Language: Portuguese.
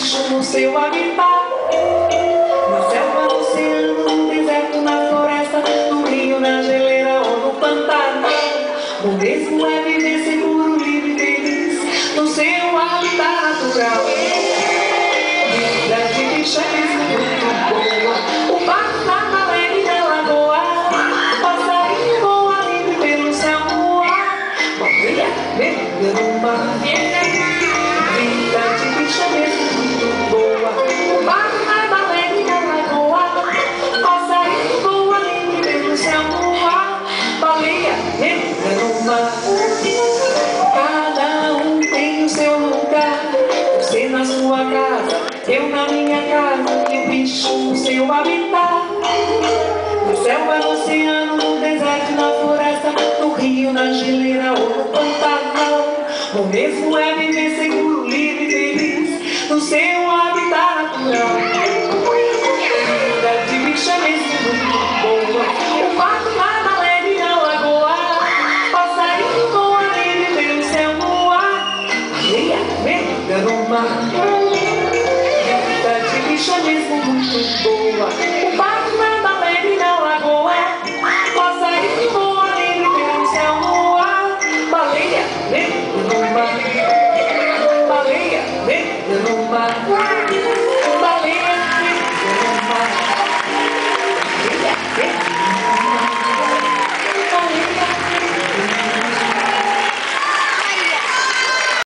bicho no seu habitat. Na selva, no oceano, no deserto, na floresta, no rio, na geleira ou no pantano. O mesmo é viver seguro, livre e feliz no seu habitat natural. Vida de bicho é mesmo muito boa. O pato nada leve na lagoa, o passarinho voa livre pelo céu no ar, baleia mergulha no mar. Vida de bicho é mesmo muito boa. O pato nada leve na lagoa, o passarinho voa livre pelo céu no ar, baleia mergulha no mar. Cada um tem o seu lugar, você na sua casa, eu na minha casa, e o bicho no seu habitat. Na selva, no oceano, no deserto, na floresta, no rio, na geleira ou no pantanal. O mesmo é viver seguro, livre e feliz no seu habitat natural. Vida de bicho é mesmo muito boa. O pato nada leve na lagoa, passarinho voa livre pelo céu no ar, baleia mergulha no mar. Vida de bicho é mesmo muito boa. O pato nada leve na lagoa, passarinho voa livre pelo céu no ar, baleia mergulha no mar. Baleia mergulha no mar.